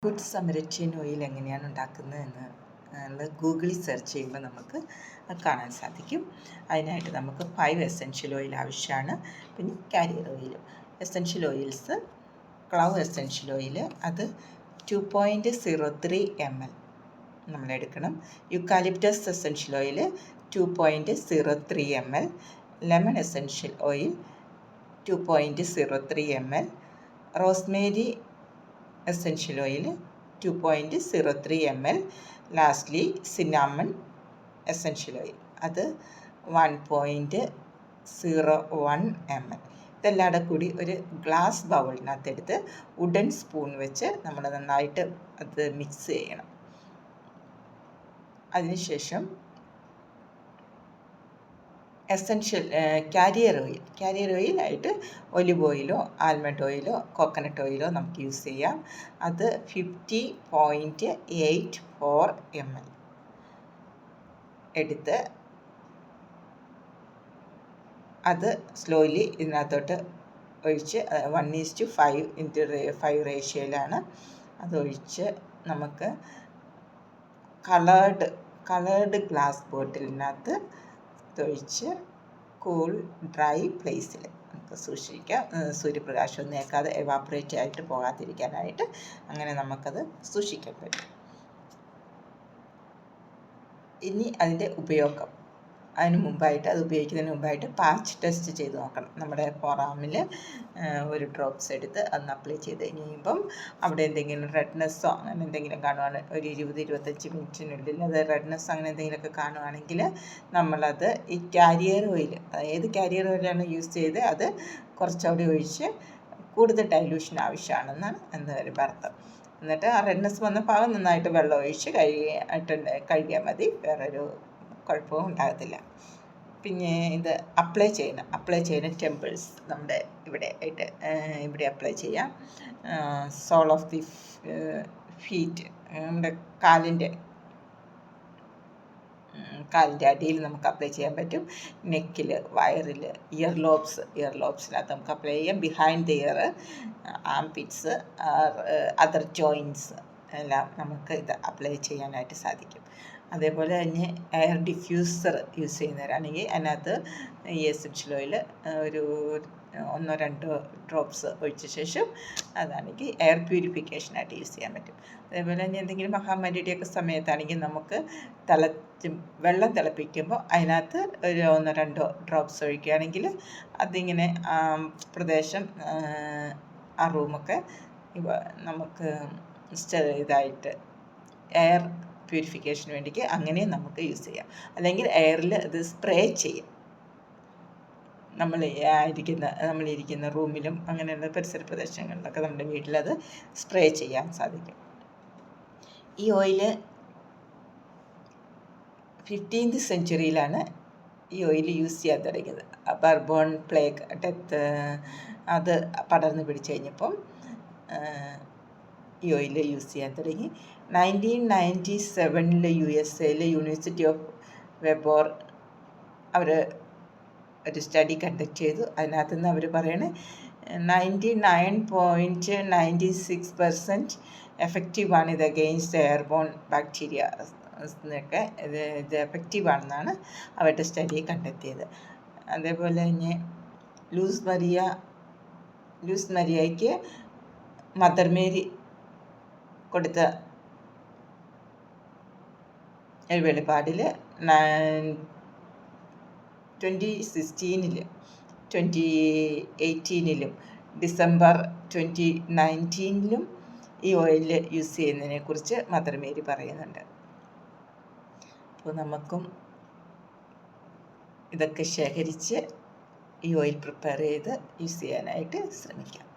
Good സമരക്ഷ്യൻ oil എങ്ങനെയാണ് ഉണ്ടാക്കുന്നതെന്ന് ഗൂഗിളിൽ സെർച്ച് ചെയ്യുമ്പോൾ നമുക്ക് കാണാൻ സാധിക്കും. അതിനായിട്ട് നമുക്ക് 5 എസെൻഷ്യൽ ഓയിൽ ആവശ്യമാണ്. പിന്നെ കാരിയർ ഓയിലും. എസെൻഷ്യൽ ഓയിൽസ് ക്ലവ് എസെൻഷ്യൽ ഓയിൽ അത് 2.03 ml നമ്മൾ എടുക്കണം. Eucalyptus essential oil 2.03 ml. Lemon essential oil 2.03 ml. Rosemary essential oil 2.03 ml. Lastly, cinnamon essential oil അത് 1.01 ml. ഇതെല്ലാം കൂടി ഒരു ഗ്ലാസ് ബൗളിനകത്ത് എടുത്ത് വുഡൻ സ്പൂൺ വെച്ച് നമ്മൾ നന്നായിട്ട് അത് മിക്സ് ചെയ്യണം. അതിനുശേഷം എസെൻഷ്യൽ കാരിയർ ഓയിൽ ആയിട്ട് ഒലിവ് ഓയിലോ ആൽമണ്ട് ഓയിലോ കോക്കനട്ട് ഓയിലോ നമുക്ക് യൂസ് ചെയ്യാം. അത് 50.84 ml എടുത്ത് അത് സ്ലോലി ഇതിനകത്തോട്ട് ഒഴിച്ച് 1:5 റേഷ്യോയിലാണ് അതൊഴിച്ച് നമുക്ക് കളേർഡ് ഗ്ലാസ് ബോട്ടിലിനകത്ത് തൊഴിച്ച് കൂൾ ഡ്രൈ പ്ലേസിൽ നമുക്ക് സൂക്ഷിക്കാം. സൂര്യപ്രകാശമൊന്നും ഏൽക്കാതെ എവാപ്പറേറ്റ് ആയിട്ട് പോകാതിരിക്കാനായിട്ട് അങ്ങനെ നമുക്കത് സൂക്ഷിക്കാൻ പറ്റും. ഇനി അതിൻ്റെ ഉപയോഗം അത് ഉപയോഗിക്കുന്നതിന് മുമ്പായിട്ട് പാച്ച് ടെസ്റ്റ് ചെയ്ത് നോക്കണം. നമ്മുടെ ഫോറാമിൽ ഒരു ഡ്രോപ്സ് എടുത്ത് അന്ന് അപ്ലൈ ചെയ്ത് കഴിയുമ്പം അവിടെ എന്തെങ്കിലും റെഡ്നെസ്സോ അങ്ങനെ എന്തെങ്കിലും കാണുവാണ് ഒരു 20-25 മിനിറ്റിനുള്ളിൽ അത് റെഡ്നെസ് അങ്ങനെ എന്തെങ്കിലുമൊക്കെ കാണുവാണെങ്കിൽ നമ്മളത് ഈ കാരിയർ ഓയിൽ ഏത് കാരിയർ ഓയിലാണ് യൂസ് ചെയ്ത് അത് കുറച്ചുകൂടി ഒഴിച്ച് കൂടുതൽ ഡൈല്യൂഷൻ ആവശ്യമാണെന്നാണ് ഒരു അർത്ഥം. എന്നിട്ട് ആ റെഡ്നെസ് വന്ന ഭാഗം നന്നായിട്ട് വെള്ളം ഒഴിച്ച് കഴുകിയാൽ മതി. വേറൊരു കുഴപ്പവും ഉണ്ടാകത്തില്ല. പിന്നെ ഇത് അപ്ലൈ ചെയ്യുന്ന ടെമ്പിൾസ് നമ്മുടെ ഇവിടെ അപ്ലൈ ചെയ്യാം. സോൾ ഓഫ് ദി ഫീറ്റ് നമ്മുടെ കാലിൻ്റെ അടിയിൽ നമുക്ക് അപ്ലൈ ചെയ്യാൻ പറ്റും. നെക്കിൽ, വയറിൽ, ഇയർ ലോബ്സിനകത്ത് നമുക്ക് അപ്ലൈ ചെയ്യാം. Behind the ear, armpits, other joints എല്ലാം നമുക്ക് ഇത് അപ്ലൈ ചെയ്യാനായിട്ട് സാധിക്കും. അതേപോലെ തന്നെ എയർ ഡിഫ്യൂസർ യൂസ് ചെയ്യുന്നവരാണെങ്കിൽ അതിനകത്ത് ഈ എസെൻഷ്യൽ ഓയിൽ ഒരു 1-2 ഡ്രോപ്സ് ഒഴിച്ച ശേഷം അതാണെങ്കിൽ എയർ പ്യൂരിഫിക്കേഷനായിട്ട് യൂസ് ചെയ്യാൻ പറ്റും. അതേപോലെ തന്നെ എന്തെങ്കിലും മഹാമാരിയുടെയൊക്കെ സമയത്താണെങ്കിൽ നമുക്ക് വെള്ളം തിളപ്പിക്കുമ്പോൾ അതിനകത്ത് ഒരു 1-2 ഡ്രോപ്സ് ഒഴിക്കുകയാണെങ്കിൽ അതിങ്ങനെ പ്രദേശം ആ റൂമൊക്കെ നമുക്ക് ഇതായിട്ട് എയർ പ്യൂരിഫിക്കേഷന് വേണ്ടിക്ക് അങ്ങനെ നമുക്ക് യൂസ് ചെയ്യാം. അല്ലെങ്കിൽ എയറിൽ ഇത് സ്പ്രേ ചെയ്യും. നമ്മളിരിക്കുന്ന റൂമിലും അങ്ങനെയുള്ള പരിസര പ്രദേശങ്ങളിലൊക്കെ നമ്മുടെ വീട്ടിലത് സ്പ്രേ ചെയ്യാൻ സാധിക്കും. ഈ ഓയിൽ 15th സെഞ്ച്വറിയിലാണ് ഈ ഓയിൽ യൂസ് ചെയ്യാൻ തുടങ്ങിയത്. ബർബോൺ പ്ലേഗ് ഡെത്ത് അത് പടർന്നു പിടിച്ചു കഴിഞ്ഞപ്പം ഈ ഓയിൽ യൂസ് ചെയ്യാൻ തുടങ്ങി. 1997 USA യൂണിവേഴ്സിറ്റി ഓഫ് വെബോർ അവർ ഒരു സ്റ്റഡി കണ്ടക്ട് ചെയ്തു. അതിനകത്ത് നിന്ന് അവർ പറയണേ 99.96% എഫക്റ്റീവാണ് ഇത് അഗെയിൻസ്റ്റ് എയർബോൺ ബാക്ടീരിയ എന്നൊക്കെ ഇത് എഫക്റ്റീവാണെന്നാണ് അവരുടെ സ്റ്റഡി കണ്ടെത്തിയത്. അതേപോലെ തന്നെ ലൂസ് മരിയയ്ക്ക് മദർ മേരി കൊടുത്ത ഒരു വെളിപാടിൽ 2016 2018 ഡിസംബർ 2019 ഈ ഓയിൽ യൂസ് ചെയ്യുന്നതിനെക്കുറിച്ച് മദർ മേരി പറയുന്നുണ്ട്. അപ്പോൾ നമുക്കും ഇതൊക്കെ ശേഖരിച്ച് ഈ ഓയിൽ പ്രിപ്പയർ ചെയ്ത് യൂസ് ചെയ്യാനായിട്ട് ശ്രമിക്കാം.